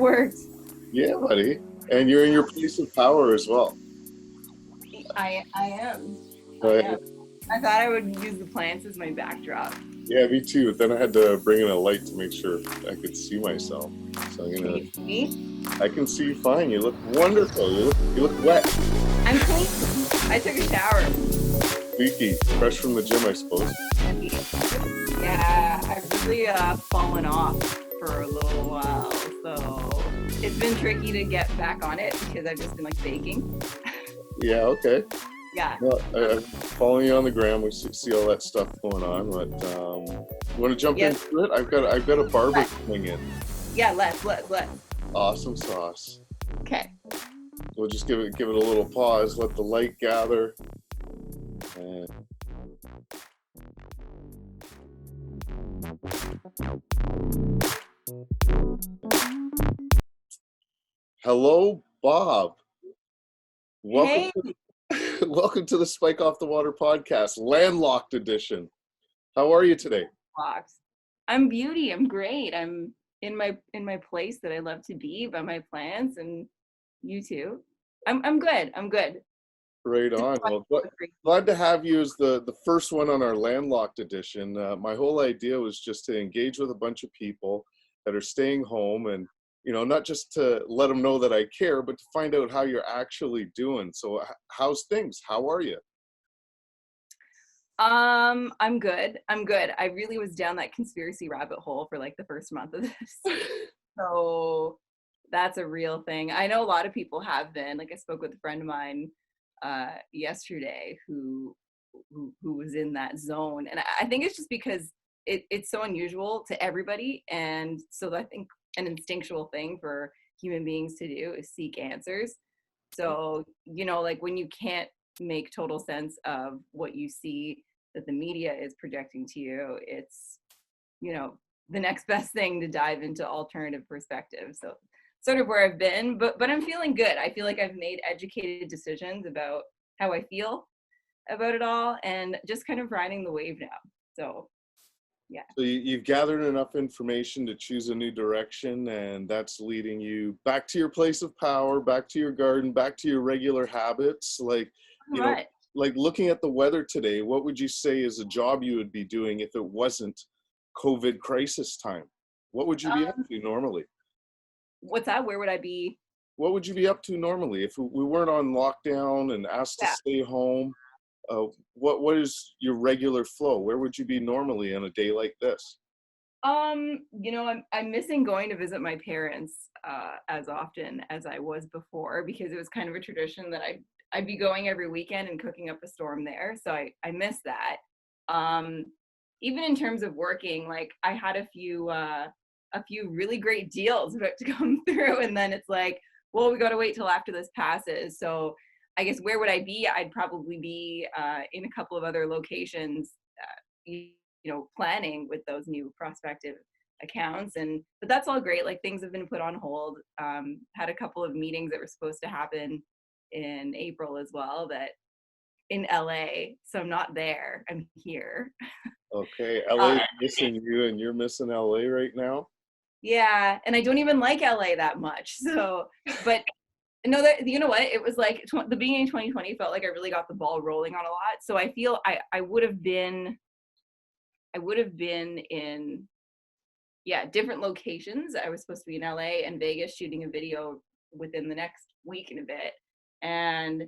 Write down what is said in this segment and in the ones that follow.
worked. Yeah, buddy. And you're in your place of power as well. I am. I Right? am. I thought I would use the plants as my backdrop. Yeah, me too. Then I had to bring in a light to make sure I could see myself. So I'm Can gonna. you see me? I can see you fine. You look wonderful. You look wet, I'm clean. I took a shower. leaky, fresh from the gym, I suppose. Yeah, I've really fallen off for a little while, so it's been tricky to get back on it because I've just been like baking. Yeah. Okay. Yeah. Well, I'm following you on the gram. We see all that stuff going on. But you want to jump Yes. into it? I've got a barber coming in. Yeah, let's. Awesome sauce. Okay. We'll just give it a little pause. Let the light gather. And hello, Bob. Welcome. Hey, Welcome to the Spike Off the Water podcast, Landlocked edition. How are you today? Fox. I'm beauty. I'm great. I'm in my place that I love to be by my plants, and you too. I'm good. I'm good. Right on. Well, glad to have you as the first one on our Landlocked edition. My whole idea was just to engage with a bunch of people that are staying home and, not just to let them know that I care, but to find out how you're actually doing. So how's things? How are you? I'm good. I'm good. I really was down that conspiracy rabbit hole for like the first month of this. So that's a real thing. I know a lot of people have been. Like I spoke with a friend of mine yesterday who was in that zone. And I think it's just because it's so unusual to everybody. And so I think an instinctual thing for human beings to do is seek answers. So, like when you can't make total sense of what you see that the media is projecting to you, it's, the next best thing to dive into alternative perspectives. So sort of where I've been, but I'm feeling good. I feel like I've made educated decisions about how I feel about it all and just kind of riding the wave now. So yeah. So you've gathered enough information to choose a new direction, and that's leading you back to your place of power, back to your garden, back to your regular habits. Like, Right. like looking at the weather today, what would you say is a job you would be doing if it wasn't COVID crisis time? What would you be up to normally? What's that? Where would I be? What would you be up to normally if we weren't on lockdown and asked to Yeah. stay home? What is your regular flow? Where would you be normally on a day like this? I'm missing going to visit my parents as often as I was before because it was kind of a tradition that I'd be going every weekend and cooking up a storm there. So I miss that. Even in terms of working, like I had a few really great deals about to come through, and then it's like, well, we got to wait till after this passes. So I guess where would I be? I'd probably be in a couple of other locations, planning with those new prospective accounts. But that's all great. Like things have been put on hold. Had a couple of meetings that were supposed to happen in April as well, that in LA. So I'm not there. I'm here. Okay, LA's missing you and you're missing LA right now? Yeah, and I don't even like LA that much. So, but no, that you know what? It was like the beginning of 2020 felt like I really got the ball rolling on a lot. So I feel I would have been in different locations. I was supposed to be in LA and Vegas shooting a video within the next week and a bit. And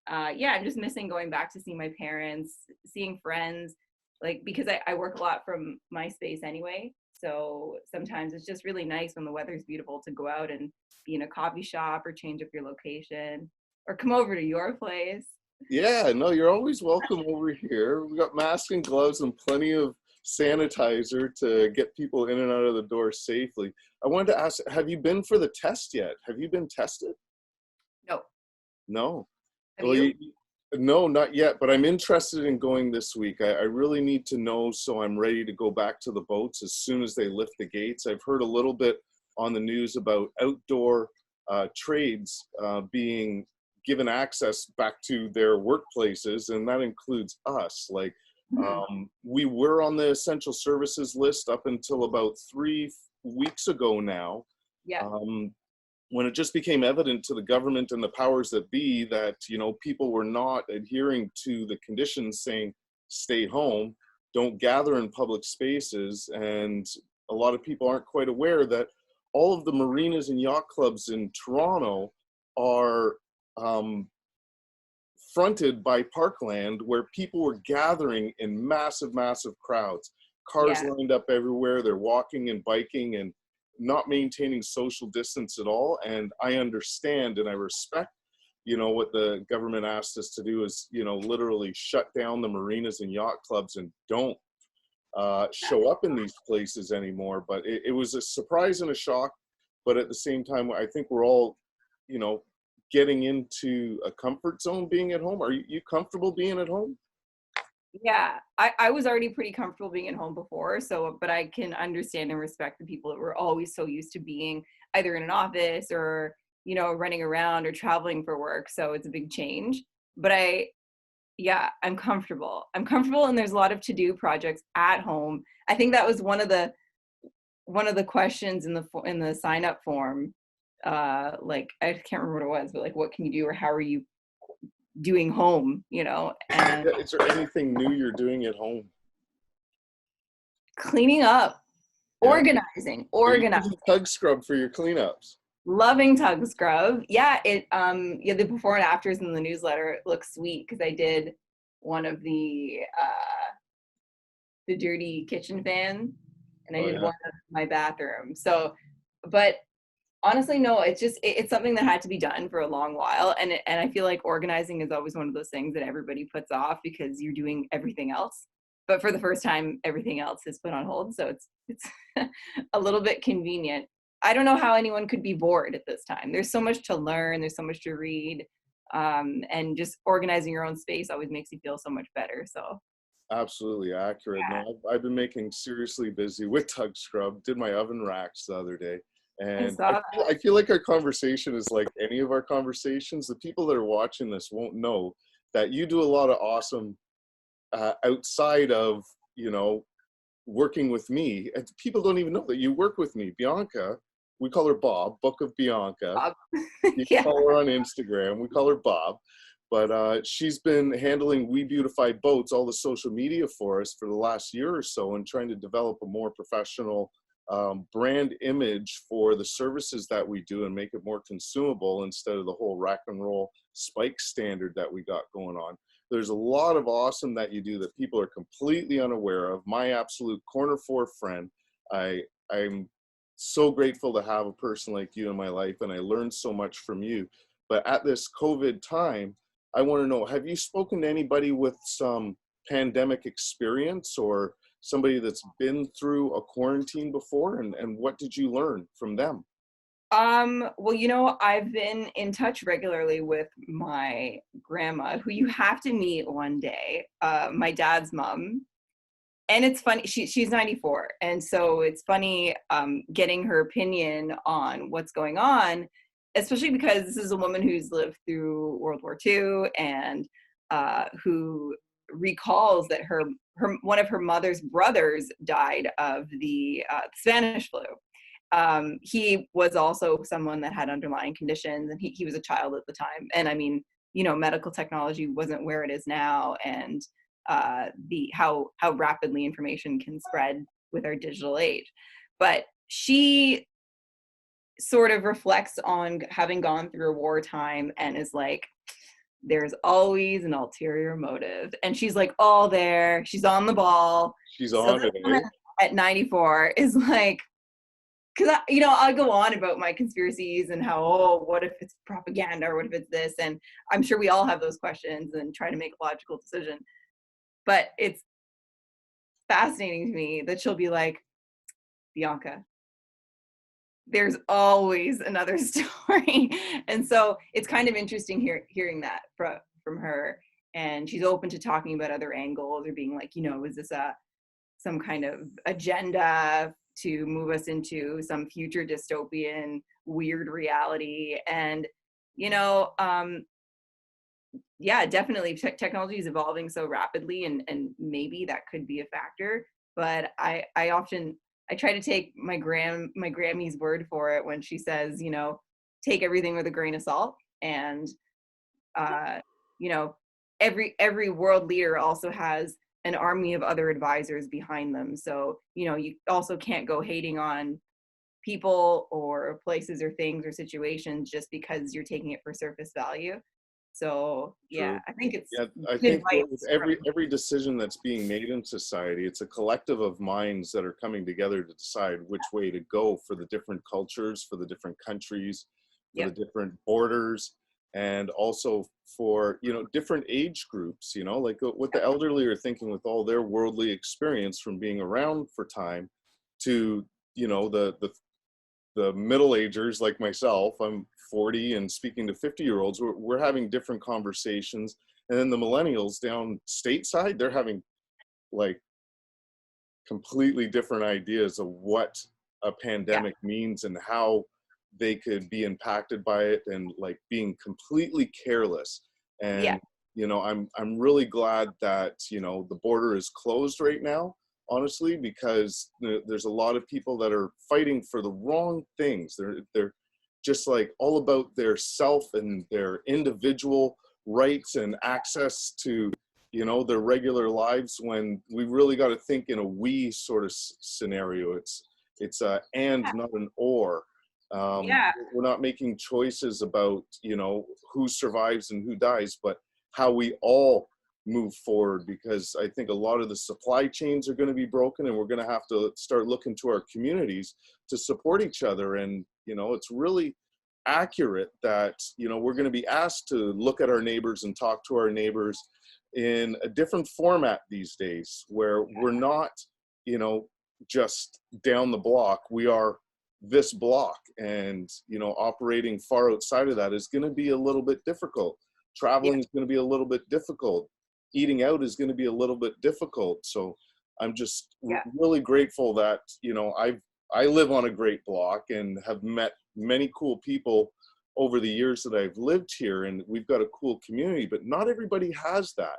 I'm just missing going back to see my parents, seeing friends, like because I work a lot from my space anyway. So sometimes it's just really nice when the weather's beautiful to go out and be in a coffee shop or change up your location or come over to your place. Yeah, no, you're always welcome over here. We got masks and gloves and plenty of sanitizer to get people in and out of the door safely. I wanted to ask, have you been for the test yet? Have you been tested? No. No. Have Well, you? no, not yet, but I'm interested in going this week. I really need to know so I'm ready to go back to the boats as soon as they lift the gates. I've heard a little bit on the news about outdoor trades being given access back to their workplaces, and that includes us. Like, we were on the essential services list up until about 3 weeks ago now. Yeah. when it just became evident to the government and the powers that be that, you know, people were not adhering to the conditions saying, stay home, don't gather in public spaces. And a lot of people aren't quite aware that all of the marinas and yacht clubs in Toronto are fronted by parkland, where people were gathering in massive, massive crowds. Cars Yeah. lined up everywhere. They're walking and biking and not maintaining social distance at all. And I understand and I respect, you know, what the government asked us to do is, you know, literally shut down the marinas and yacht clubs and don't show up in these places anymore. But it was a surprise and a shock. But at the same time, I think we're all, you know, getting into a comfort zone being at home. Are you comfortable being at home? Yeah, I was already pretty comfortable being at home before, so, but I can understand and respect the people that were always so used to being either in an office or, you know, running around or traveling for work. So it's a big change. But yeah, I'm comfortable. I'm comfortable, and there's a lot of to-do projects at home. I think that was one of the questions in the sign up form. Like, I can't remember what it was, but like, what can you do, or how are you doing home, you know? And Is there anything new you're doing at home? cleaning up, Yeah. organizing, Are you using Tug Scrub for your cleanups? loving tug scrub. Yeah, yeah, the before and afters in the newsletter, it looks sweet because I did one of the dirty kitchen fan, and I Oh did yeah. one of my bathroom. So, but honestly, no, it's just it's something that had to be done for a long while, and I feel like organizing is always one of those things that everybody puts off because you're doing everything else. But for the first time, everything else is put on hold, so it's a little bit convenient. I don't know how anyone could be bored at this time. There's so much to learn. There's so much to read, and just organizing your own space always makes you feel so much better. So Absolutely accurate. No, I've been making seriously busy with Tug Scrub. Did my oven racks the other day. I And saw that. I feel like our conversation is like any of our conversations. The people that are watching this won't know that you do a lot of awesome outside of, you know, working with me. And people don't even know that you work with me. Bianca, we call her Bob, Book of Bianca. Bob. You can Yeah. follow her on Instagram. We call her Bob. But she's been handling We Beautify Boats, all the social media for us for the last year or so, and trying to develop a more professional brand image for the services that we do and make it more consumable instead of the whole rack and roll spike standard that we got going on. There's a lot of awesome that you do that people are completely unaware of. My absolute corner four friend. I'm so grateful to have a person like you in my life, and I learned so much from you. But at this COVID time, I want to know, have you spoken to anybody with some pandemic experience or somebody that's been through a quarantine before, and what did you learn from them? Well, you know, I've been in touch regularly with my grandma, who you have to meet one day, my dad's mom. And it's funny, she's 94. And so it's funny getting her opinion on what's going on, especially because this is a woman who's lived through World War II and who recalls that her one of her mother's brothers died of the Spanish flu. He was also someone that had underlying conditions, and he was a child at the time. And I mean, you know, medical technology wasn't where it is now, and the how rapidly information can spread with our digital age. But she sort of reflects on having gone through a wartime and is like, there's always an ulterior motive. And she's like all there, she's on the ball. She's So on this it, eh? woman at 94 is like, because you know, I'll go on about my conspiracies and how, oh, what if it's propaganda, or what if it's this, and I'm sure we all have those questions and try to make a logical decision. But it's fascinating to me that she'll be like, Bianca, there's always another story. And so it's kind of interesting hearing that from her. And she's open to talking about other angles, or being like, you know, is this some kind of agenda to move us into some future dystopian weird reality? And, you know, yeah, definitely technology is evolving so rapidly, and maybe that could be a factor. But I try to take my Grammy's word for it when she says, you know, take everything with a grain of salt. And you know, every world leader also has an army of other advisors behind them. So, you know, you also can't go hating on people or places or things or situations just because you're taking it for surface value. So yeah, True. I think it's Yeah, I good think with advice from, every decision that's being made in society, it's a collective of minds that are coming together to decide which way to go for the different cultures, for the different countries, for the yeah, different borders, and also for, you know, different age groups, you know, like what the elderly are thinking with all their worldly experience from being around for time to, you know, the middle agers like myself. I'm 40 and speaking to 50-year-olds. We're having different conversations. And then the millennials down stateside, they're having like completely different ideas of what a yeah, pandemic means and how they could be impacted by it, and like being completely careless. yeah, And you know, I'm really glad that, you know, the border is closed right now, honestly, because there's a lot of people that are fighting for the wrong things. They're just like all about their self and their individual rights and access to, you know, their regular lives, when we really got to think in a we sort of scenario. It's a and, not an or. yeah, We're not making choices about, you know, who survives and who dies, but how we all move forward, because I think a lot of the supply chains are going to be broken, and we're going to have to start looking to our communities to support each other. And you know, it's really accurate that, you know, we're going to be asked to look at our neighbors and talk to our neighbors in a different format these days, where we're not, you know, just down the block. We are this block, and you know, operating far outside of that is going to be a little bit difficult. yeah, Traveling is going to be a little bit difficult. Eating out is going to be a little bit difficult. So I'm just yeah. really grateful that, you know, I live on a great block and have met many cool people over the years that I've lived here, and we've got a cool community, but not everybody has that.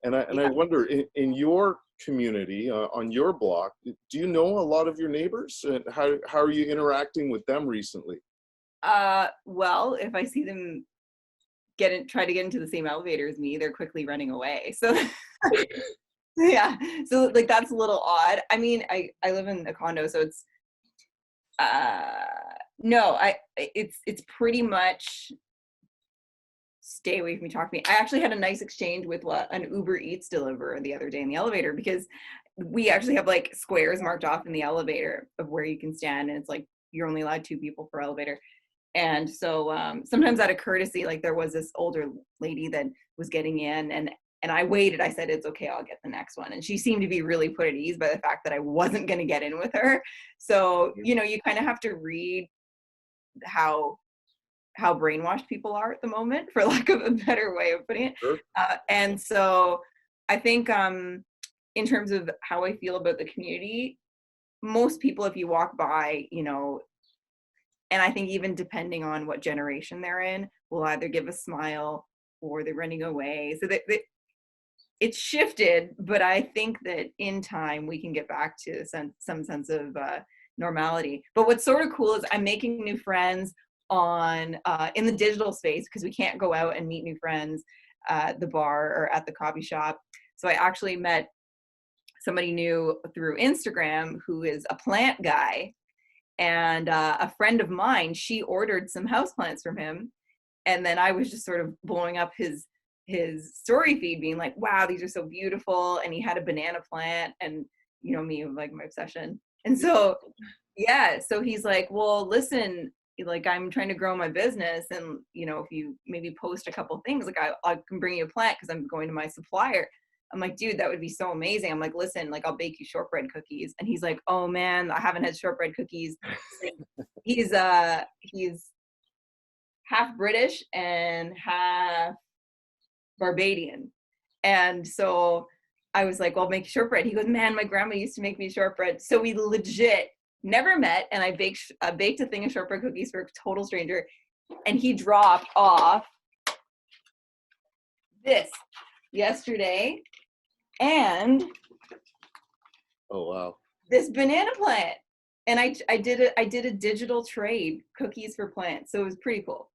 And I Yeah. wonder, in your community, on your block, do you know a lot of your neighbors? And how are you interacting with them recently? Well, if I see them try to get into the same elevator as me, they're quickly running away. So yeah, so like that's a little odd. I mean, I live in a condo, so it's uh no, it's pretty much stay away from me, talk to me. I actually had a nice exchange with an Uber Eats deliverer the other day in the elevator, because we actually have like squares marked off in the elevator of where you can stand, and it's like you're only allowed 2 people per elevator. And so sometimes out of courtesy, like there was this older lady that was getting in, and I waited. I said, it's okay, I'll get the next one. And she seemed to be really put at ease by the fact that I wasn't going to get in with her. So, you know, you kind of have to read how brainwashed people are at the moment, for lack of a better way of putting it. Sure. And so I think in terms of how I feel about the community, most people, if you walk by, you know, and I think even depending on what generation they're in, will either give a smile or they're running away. So that it's shifted, but I think that in time we can get back to some sense of normality. But what's sort of cool is I'm making new friends on in the digital space, because we can't go out and meet new friends at the bar or at the coffee shop. So I actually met somebody new through Instagram who is a plant guy, and a friend of mine, she ordered some houseplants from him, and then I was just sort of blowing up his story feed, being like, wow, these are so beautiful. And he had a banana plant, and you know me, like my obsession. And so yeah, so he's like, well, listen, like I'm trying to grow my business, and you know, if you maybe post a couple things, like I can bring you a plant because I'm going to my supplier. I'm like, dude, that would be so amazing. I'm like, listen, like I'll bake you shortbread cookies. And he's like, oh man, I haven't had shortbread cookies. He's half British and half Barbadian. And so I was like, well, make shortbread. He goes, man, my grandma used to make me shortbread. So we legit never met. And I baked a thing of shortbread cookies for a total stranger. And he dropped off this yesterday, and Oh wow. this banana plant. And I did a digital trade, cookies for plants. So it was pretty cool.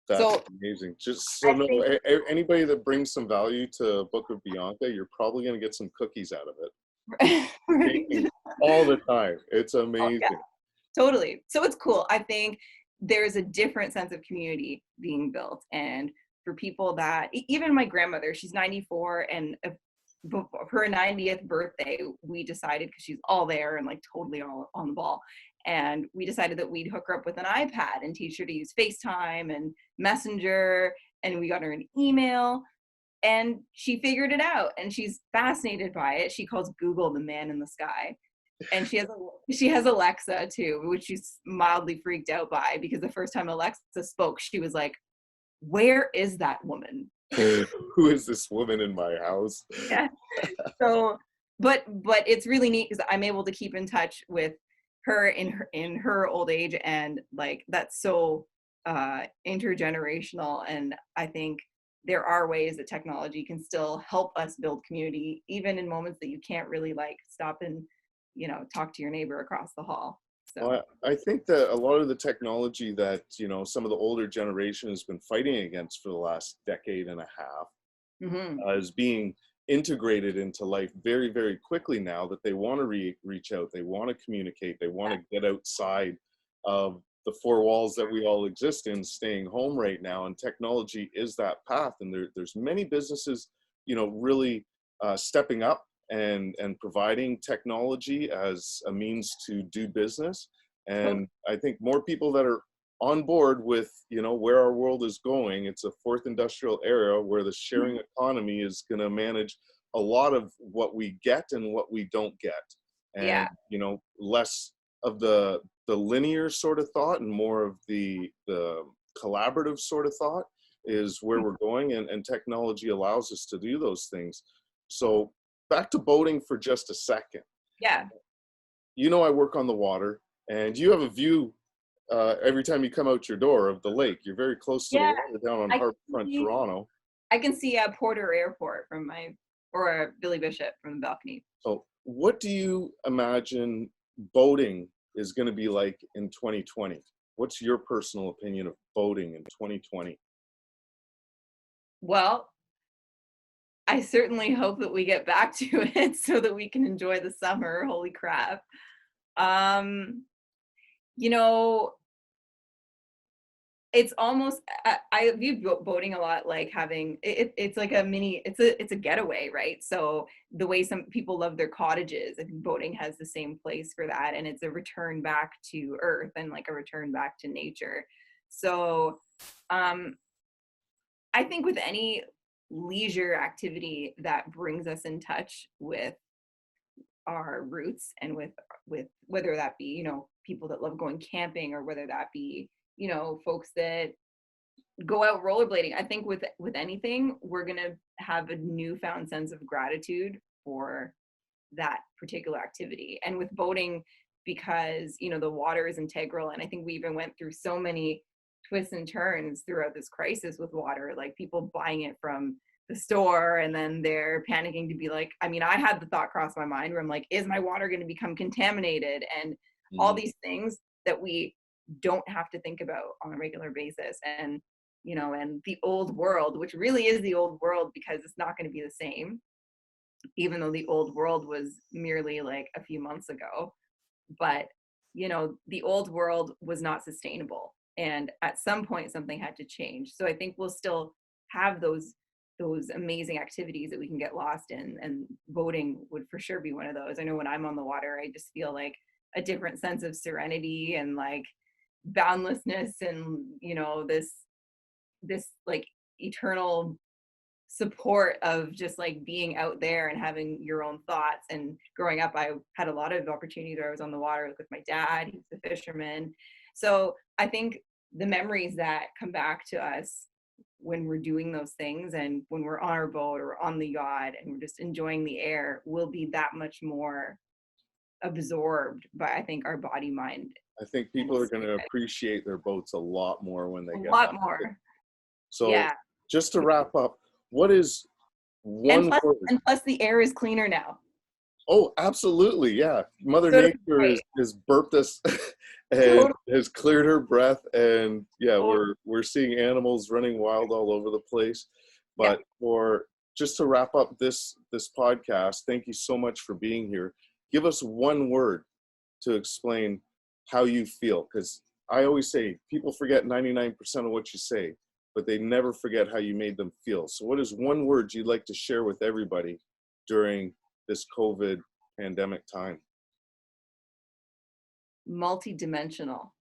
That's So amazing. Just I so no, think anybody that brings some value to Book of Bianca, you're probably going to get some cookies out of it. right. Baking all the time. It's Oh, yeah, amazing. totally. So it's cool. I think there's a different sense of community being built. And for people that, even my grandmother, she's 94, and before her 90th birthday, we decided, because she's all there and like totally all on the ball, and we decided that we'd hook her up with an iPad and teach her to use FaceTime and Messenger, and we got her an email, and she figured it out, and she's fascinated by it. She calls Google the man in the sky. And she has Alexa too, which she's mildly freaked out by, because the first time Alexa spoke, she was like, "Where is that woman?" Who is this woman in my house? Yeah. So, but it's really neat because I'm able to keep in touch with her in her old age, and like that's so intergenerational. And I think there are ways that technology can still help us build community, even in moments that you can't really like stop and talk to your neighbor across the hall. So Well, I think that a lot of the technology that, some of the older generation has been fighting against for the last decade and a half is being integrated into life very, very quickly now, that they want to reach out, they want to communicate, they want to get outside of the four walls that we all exist in, staying home right now. And technology is that path. And there's many businesses, really stepping up and providing technology as a means to do business. And I think more people that are on board with where our world is going. It's a fourth industrial era where the sharing economy is going to manage a lot of what we get and what we don't get, and less of the linear sort of thought and more of the collaborative sort of thought is where we're going, and technology allows us to do those things. So back to boating for just a second. Yeah. I work on the water, and you have a view every time you come out your door of the lake. You're very close to the water down on Harbourfront, Toronto. I can see Porter Airport from or Billy Bishop from the balcony. So what do you imagine boating is going to be like in 2020? What's your personal opinion of boating in 2020? Well, I certainly hope that we get back to it so that we can enjoy the summer. Holy crap. It's almost, I view boating a lot like having it's like a mini, it's a getaway, right? So the way some people love their cottages, I think boating has the same place for that, and it's a return back to earth and like a return back to nature. So I think with any leisure activity that brings us in touch with our roots, and with whether that be people that love going camping, or whether that be folks that go out rollerblading, I think with anything, we're gonna have a newfound sense of gratitude for that particular activity. And with boating, because the water is integral, and I think we even went through so many twists and turns throughout this crisis with water, like people buying it from the store and then they're panicking to be like, I had the thought cross my mind where I'm like, is my water going to become contaminated? And all these things that we don't have to think about on a regular basis. And and the old world, which really is the old world, because it's not going to be the same, even though the old world was merely like a few months ago. But the old world was not sustainable, and at some point something had to change. So I think we'll still have those amazing activities that we can get lost in, and voting would for sure be one of those. I know when I'm on the water, I just feel like a different sense of serenity and like boundlessness, and this like eternal support of just like being out there and having your own thoughts. And growing up, I had a lot of opportunities where I was on the water with my dad. He's a fisherman. So I think the memories that come back to us when we're doing those things, and when we're on our boat or on the yacht and we're just enjoying the air, will be that much more absorbed by, I think, our body, mind. I think people are going to appreciate their boats a lot more when they get a lot back. more. So Yeah. just to wrap up, what is one word? And plus the air is cleaner now. Oh, absolutely. Yeah. Mother So do Nature I. has burped us and Totally. has cleared her breath. And yeah, Totally. we're seeing animals running wild all over the place. Yeah. But for just to wrap up this podcast, thank you so much for being here. Give us one word to explain how you feel. Because I always say people forget 99% of what you say, but they never forget how you made them feel. So what is one word you'd like to share with everybody during this COVID pandemic time? Multi-dimensional.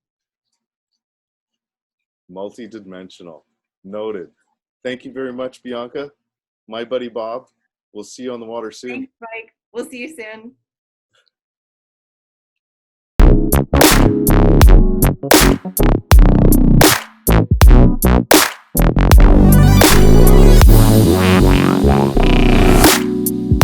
Multi-dimensional. Noted. Thank you very much, Bianca. My buddy Bob. We'll see you on the water soon. Thanks, Mike. We'll see you soon.